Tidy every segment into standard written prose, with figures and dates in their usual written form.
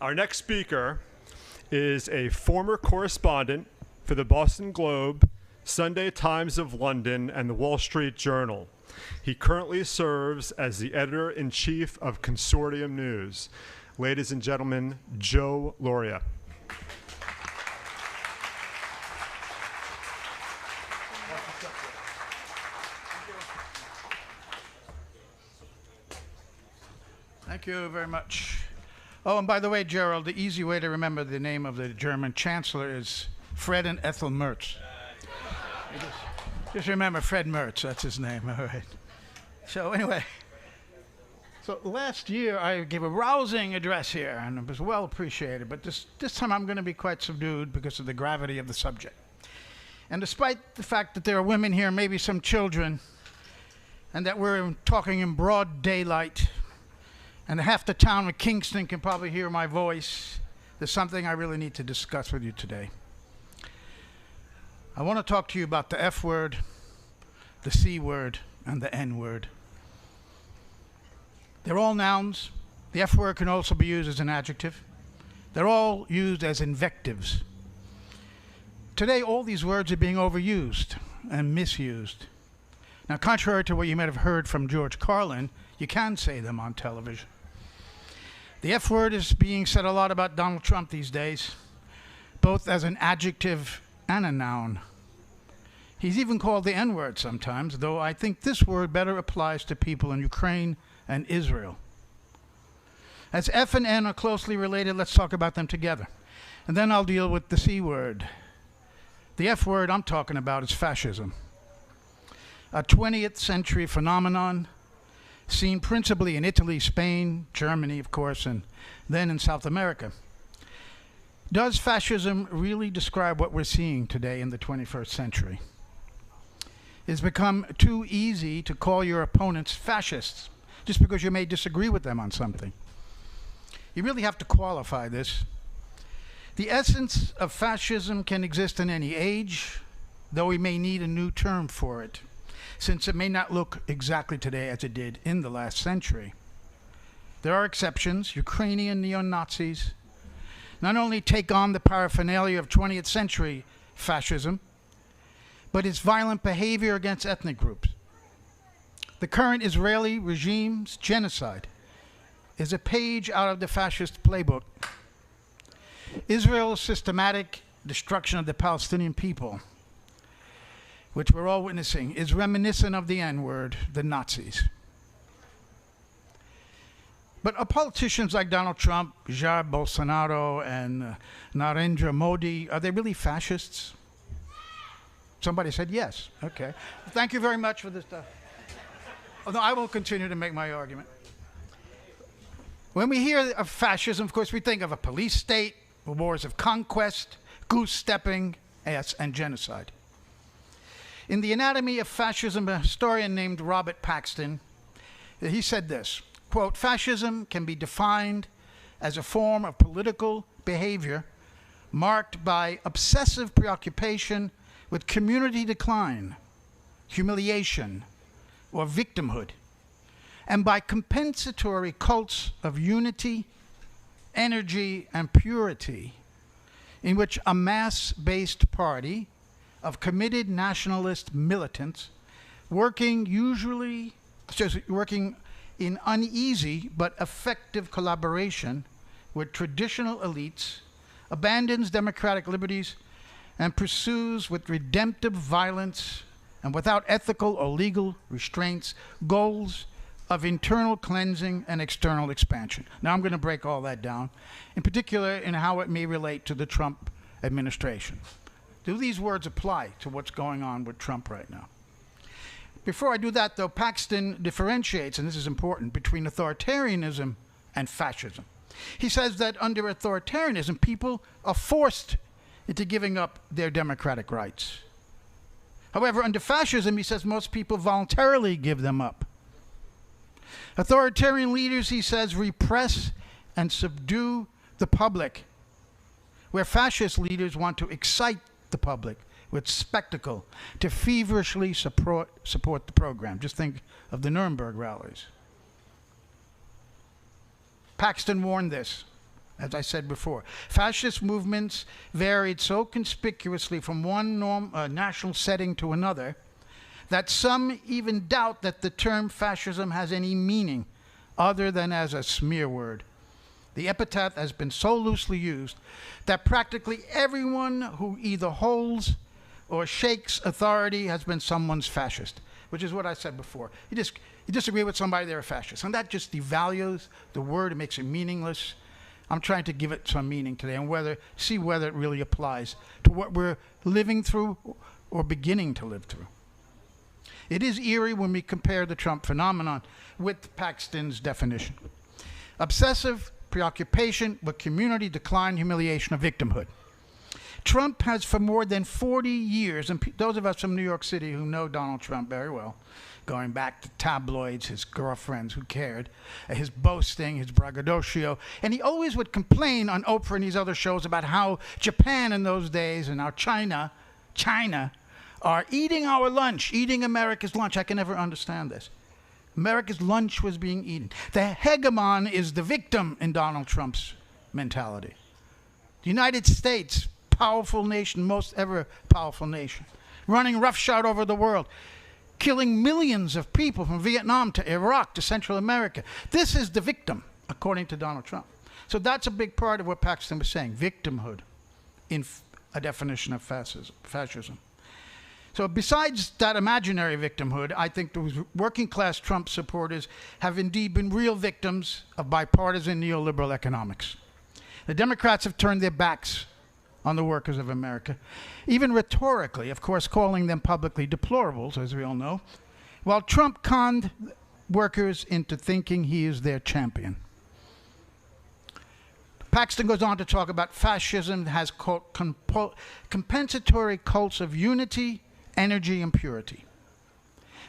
Our next speaker is a former correspondent for the Boston Globe, Sunday Times of London, and the Wall Street Journal. He currently serves as the editor-in-chief of Consortium News. Ladies and gentlemen, Joe Lauria. Thank you very much. Oh, and by the way, Gerald, the easy way to remember the name of the German chancellor is Fred and Ethel Merz. Just remember Fred Merz, that's his name, all right. So anyway, so last year I gave a rousing address here, and it was well appreciated, but this time I'm going to be quite subdued because of the gravity of the subject. And despite the fact that there are women here, maybe some children, and that we're talking in broad daylight, and half the town of Kingston can probably hear my voice, there's something I really need to discuss with you today. I want to talk to you about the F word, the C word, and the N word. They're all nouns. The F word can also be used as an adjective. They're all used as invectives. Today, all these words are being overused and misused. Now, contrary to what you might have heard from George Carlin, you can say them on television. The F word is being said a lot about Donald Trump these days, both as an adjective and a noun. He's even called the N word sometimes, though I think this word better applies to people in Ukraine and Israel. As F and N are closely related, let's talk about them together. And then I'll deal with the C word. The F word I'm talking about is fascism, a 20th century phenomenon seen principally in Italy, Spain, Germany, of course, and then in South America. Does fascism really describe what we're seeing today in the 21st century? It's become too easy to call your opponents fascists just because you may disagree with them on something. You really have to qualify this. The essence of fascism can exist in any age, though we may need a new term for it, since it may not look exactly today as it did in the last century. There are exceptions. Ukrainian neo-Nazis not only take on the paraphernalia of 20th century fascism, but its violent behavior against ethnic groups. The current Israeli regime's genocide is a page out of the fascist playbook. Israel's systematic destruction of the Palestinian people, which we're all witnessing, is reminiscent of the N-word, the Nazis. But are politicians like Donald Trump, Jair Bolsonaro, and Narendra Modi, are they really fascists? Somebody said yes. Okay. Thank you very much for this stuff. Although I will continue to make my argument. When we hear of fascism, of course, we think of a police state, wars of conquest, goose-stepping, and genocide. In The Anatomy of Fascism, a historian named Robert Paxton, he said this, quote, "Fascism can be defined as a form of political behavior marked by obsessive preoccupation with community decline, humiliation, or victimhood, and by compensatory cults of unity, energy, and purity, in which a mass-based party of committed nationalist militants working in uneasy but effective collaboration with traditional elites abandons democratic liberties and pursues with redemptive violence and without ethical or legal restraints goals of internal cleansing and external expansion." Now I'm going to break all that down, in particular in how it may relate to the Trump administration. Do these words apply to what's going on with Trump right now? Before I do that, though, Paxton differentiates, and this is important, between authoritarianism and fascism. He says that under authoritarianism, people are forced into giving up their democratic rights. However, under fascism, he says most people voluntarily give them up. Authoritarian leaders, he says, repress and subdue the public, where fascist leaders want to excite the public with spectacle to feverishly support the program. Just think of the Nuremberg rallies. Paxton warned this. as I said before. Fascist movements varied so conspicuously from one national setting to another that some even doubt that the term fascism has any meaning other than as a smear word. The epithet has been so loosely used that practically everyone who either holds or shakes authority has been someone's fascist, which is what I said before. You disagree with somebody, they're a fascist. And that just devalues the word, it makes it meaningless. I'm trying to give it some meaning today and see whether it really applies to what we're living through or beginning to live through. It is eerie when we compare the Trump phenomenon with Paxton's definition. Obsessive preoccupation with community decline, humiliation, or victimhood. Trump has for more than 40 years, and those of us from New York City who know Donald Trump very well, going back to tabloids, his girlfriends, who cared, his boasting, his braggadocio, and he always would complain on Oprah and these other shows about how Japan in those days and how China are eating our lunch, eating America's lunch. I can never understand this. America's lunch was being eaten. The hegemon is the victim in Donald Trump's mentality. The United States, powerful nation, most ever powerful nation, running roughshod over the world, killing millions of people from Vietnam to Iraq to Central America. This is the victim, according to Donald Trump. So that's a big part of what Paxton was saying, victimhood in a definition of fascism. So besides that imaginary victimhood, I think those working class Trump supporters have indeed been real victims of bipartisan neoliberal economics. The Democrats have turned their backs on the workers of America, even rhetorically, of course, calling them publicly deplorables, as we all know, while Trump conned workers into thinking he is their champion. Paxton goes on to talk about fascism has, quote, compensatory cults of unity, energy, and purity.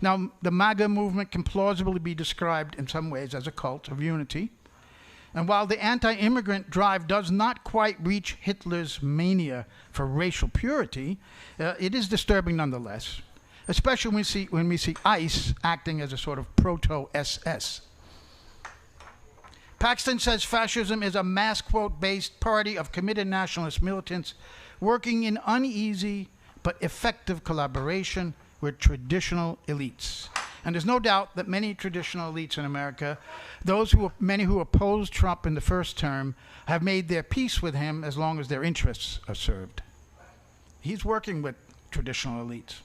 Now, the MAGA movement can plausibly be described in some ways as a cult of unity. And while the anti-immigrant drive does not quite reach Hitler's mania for racial purity, it is disturbing nonetheless, especially when we see ICE acting as a sort of proto-SS. Paxton says fascism is a mass quote-based party of committed nationalist militants working in uneasy but effective collaboration with traditional elites. And there's no doubt that many traditional elites in America, many who opposed Trump in the first term, have made their peace with him as long as their interests are served. He's working with traditional elites.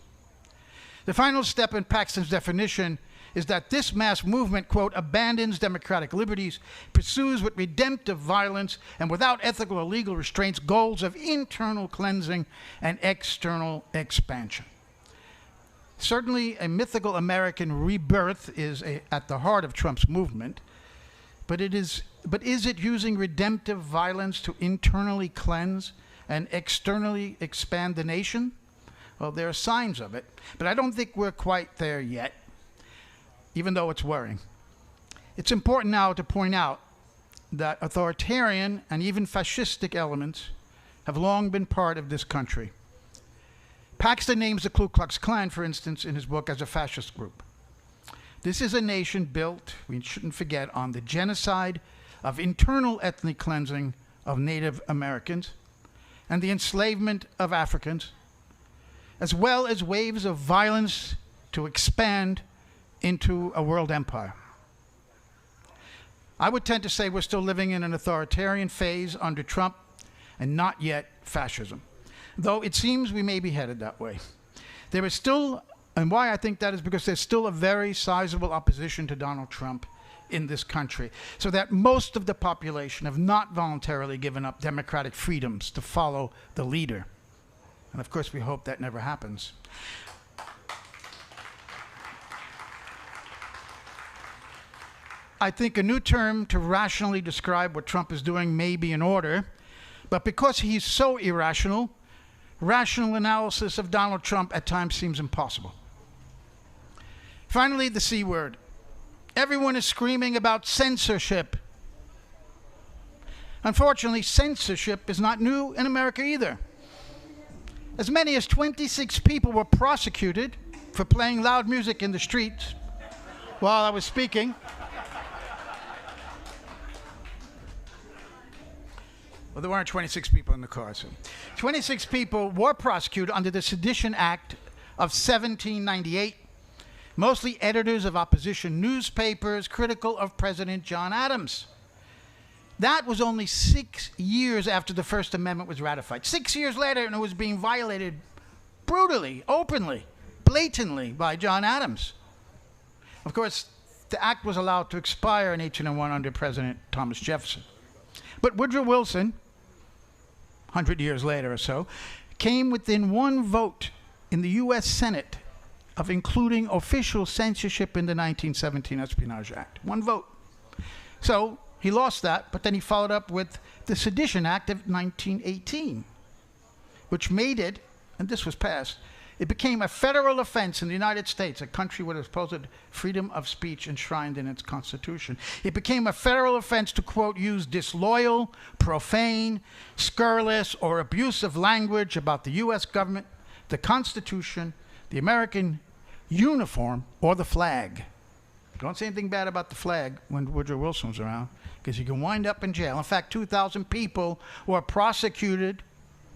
The final step in Paxton's definition is that this mass movement, quote, abandons democratic liberties, pursues with redemptive violence and without ethical or legal restraints goals of internal cleansing and external expansion. Certainly, a mythical American rebirth is at the heart of Trump's movement, but is it using redemptive violence to internally cleanse and externally expand the nation? Well, there are signs of it, but I don't think we're quite there yet, even though it's worrying. It's important now to point out that authoritarian and even fascistic elements have long been part of this country. Paxton names the Ku Klux Klan, for instance, in his book as a fascist group. This is a nation built, we shouldn't forget, on the genocide of internal ethnic cleansing of Native Americans and the enslavement of Africans, as well as waves of violence to expand into a world empire. I would tend to say we're still living in an authoritarian phase under Trump and not yet fascism, though it seems we may be headed that way. There is still, and why I think that is because there's still a very sizable opposition to Donald Trump in this country, so that most of the population have not voluntarily given up democratic freedoms to follow the leader. And of course, we hope that never happens. I think a new term to rationally describe what Trump is doing may be in order, but because he's so irrational, rational analysis of Donald Trump at times seems impossible. Finally, the C word. Everyone is screaming about censorship. Unfortunately, censorship is not new in America either. As many as 26 people were prosecuted for playing loud music in the streets while I was speaking. Well, there weren't 26 people in the car. So 26 people were prosecuted under the Sedition Act of 1798, mostly editors of opposition newspapers critical of President John Adams. That was only 6 years after the First Amendment was ratified. 6 years later, and it was being violated brutally, openly, blatantly by John Adams. Of course, the act was allowed to expire in 1801 under President Thomas Jefferson. But Woodrow Wilson, 100 years later or so, came within one vote in the U.S. Senate of including official censorship in the 1917 Espionage Act. One vote. So he lost that, but then he followed up with the Sedition Act of 1918, which made it, and this was passed, it became a federal offense in the United States, a country with a supposed freedom of speech enshrined in its Constitution. It became a federal offense to, quote, use disloyal, profane, scurrilous, or abusive language about the U.S. government, the Constitution, the American uniform, or the flag. Don't say anything bad about the flag when Woodrow Wilson was around, because you can wind up in jail. In fact, 2,000 people were prosecuted,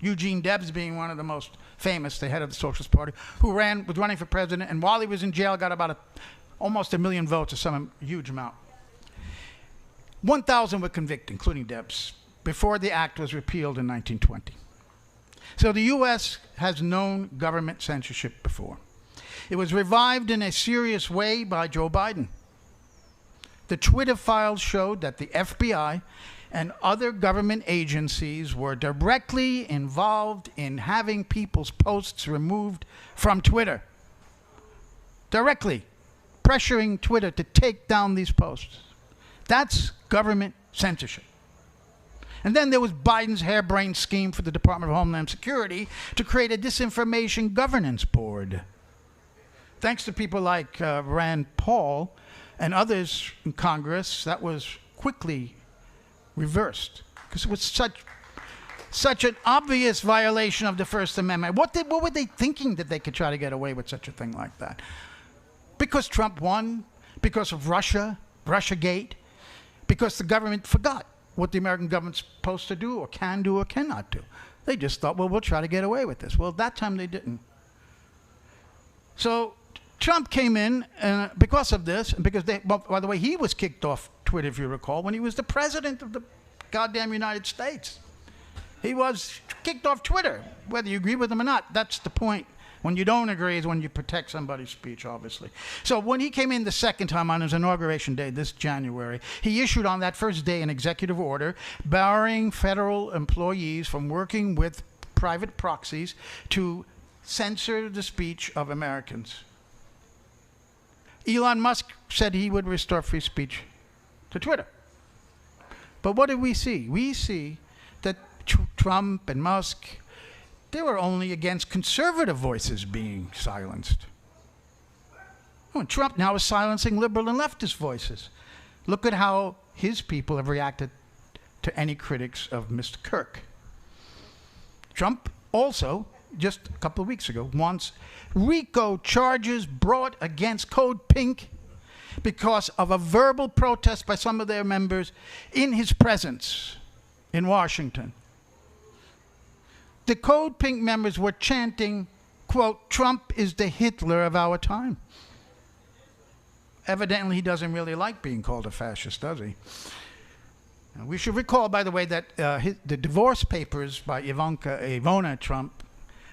Eugene Debs being one of the most famous, the head of the Socialist Party, who was running for president, and while he was in jail, got about almost 1 million votes, or some huge amount. 1,000 were convicted, including Debs, before the act was repealed in 1920. So the U.S. has known government censorship before. It was revived in a serious way by Joe Biden. The Twitter files showed that the FBI and other government agencies were directly involved in having people's posts removed from Twitter. Directly pressuring Twitter to take down these posts. That's government censorship. And then there was Biden's harebrained scheme for the Department of Homeland Security to create a disinformation governance board. Thanks to people like Rand Paul and others in Congress, that was quickly reversed, because it was such an obvious violation of the First Amendment. What were they thinking that they could try to get away with such a thing like that? Because Trump won, because of Russiagate, because the government forgot what the American government's supposed to do or cannot do. They just thought, well, we'll try to get away with this. Well, that time they didn't. So Trump came in because of this, and because by the way, he was kicked off Twitter, if you recall, when he was the president of the goddamn United States. He was kicked off Twitter, whether you agree with him or not. That's the point. When you don't agree is when you protect somebody's speech, obviously. So when he came in the second time on his inauguration day, this January, he issued on that first day an executive order barring federal employees from working with private proxies to censor the speech of Americans. Elon Musk said he would restore free speech to Twitter. But what did we see? We see that Trump and Musk, they were only against conservative voices being silenced. Oh, and Trump now is silencing liberal and leftist voices. Look at how his people have reacted to any critics of Mr. Kirk. Trump also, just a couple of weeks ago, wants RICO charges brought against Code Pink because of a verbal protest by some of their members in his presence in Washington. The Code Pink members were chanting, quote, "Trump is the Hitler of our time." Evidently, he doesn't really like being called a fascist, does he? Now, we should recall, by the way, that the divorce papers by Ivana Trump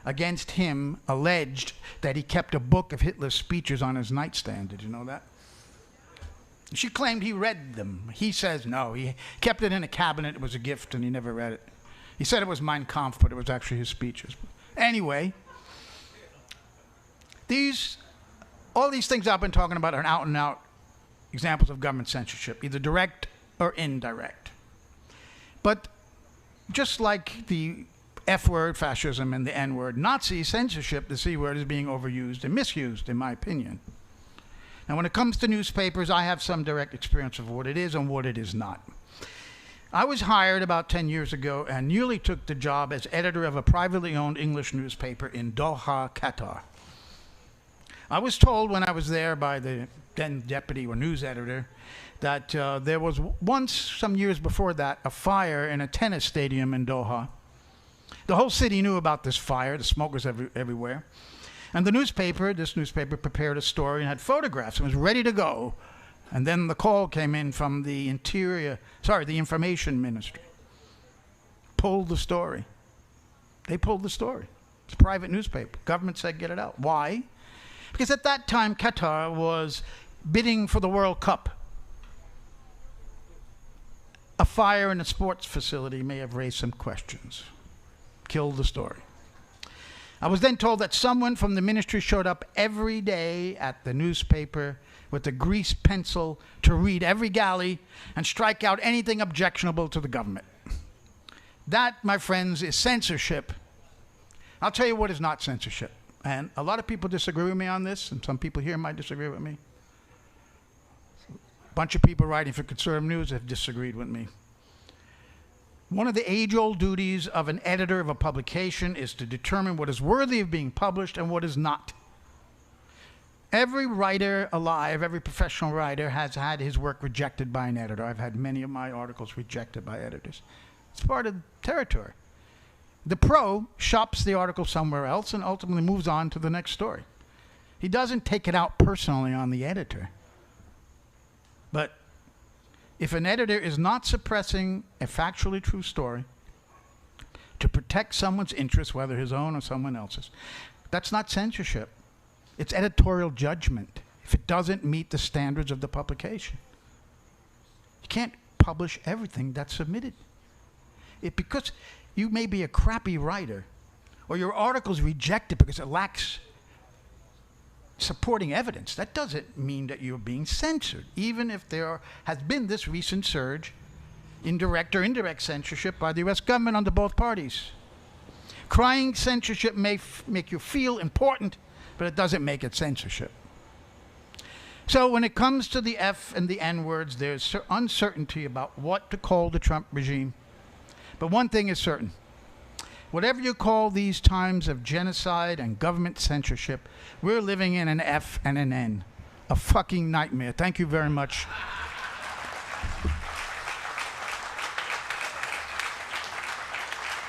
against him alleged that he kept a book of Hitler's speeches on his nightstand. Did you know that? She claimed he read them. He says no. He kept it in a cabinet. It was a gift, and he never read it. He said it was Mein Kampf, but it was actually his speeches. Anyway, all these things I've been talking about are out-and-out examples of government censorship, either direct or indirect. But just like the F word, fascism, and the N word, Nazi censorship, the C word, is being overused and misused, in my opinion. Now, when it comes to newspapers, I have some direct experience of what it is and what it is not. I was hired about 10 years ago and nearly took the job as editor of a privately owned English newspaper in Doha, Qatar. I was told when I was there by the then deputy or news editor that there was once, some years before that, a fire in a tennis stadium in Doha. The whole city knew about this fire. The smoke was everywhere. And this newspaper prepared a story and had photographs and was ready to go. And then the call came in from the Information Ministry. Pulled the story. They pulled the story. It's a private newspaper. Government said get it out. Why? Because at that time, Qatar was bidding for the World Cup. A fire in a sports facility may have raised some questions. Killed the story. I was then told that someone from the ministry showed up every day at the newspaper with a greased pencil to read every galley and strike out anything objectionable to the government. That, my friends, is censorship. I'll tell you what is not censorship. And a lot of people disagree with me on this, and some people here might disagree with me. A bunch of people writing for Consortium News have disagreed with me. One of the age-old duties of an editor of a publication is to determine what is worthy of being published and what is not. Every writer alive, every professional writer, has had his work rejected by an editor. I've had many of my articles rejected by editors. It's part of the territory. The pro shops the article somewhere else and ultimately moves on to the next story. He doesn't take it out personally on the editor. But if an editor is not suppressing a factually true story to protect someone's interest, whether his own or someone else's, that's not censorship. It's editorial judgment if it doesn't meet the standards of the publication. You can't publish everything that's submitted. Because you may be a crappy writer or your article's rejected because it lacks supporting evidence, that doesn't mean that you're being censored, even if there has been this recent surge in direct or indirect censorship by the U.S. government under both parties. Crying censorship may make you feel important, but it doesn't make it censorship. So when it comes to the F and the N words, there's uncertainty about what to call the Trump regime. But one thing is certain. Whatever you call these times of genocide and government censorship, we're living in an F and an N. A fucking nightmare. Thank you very much.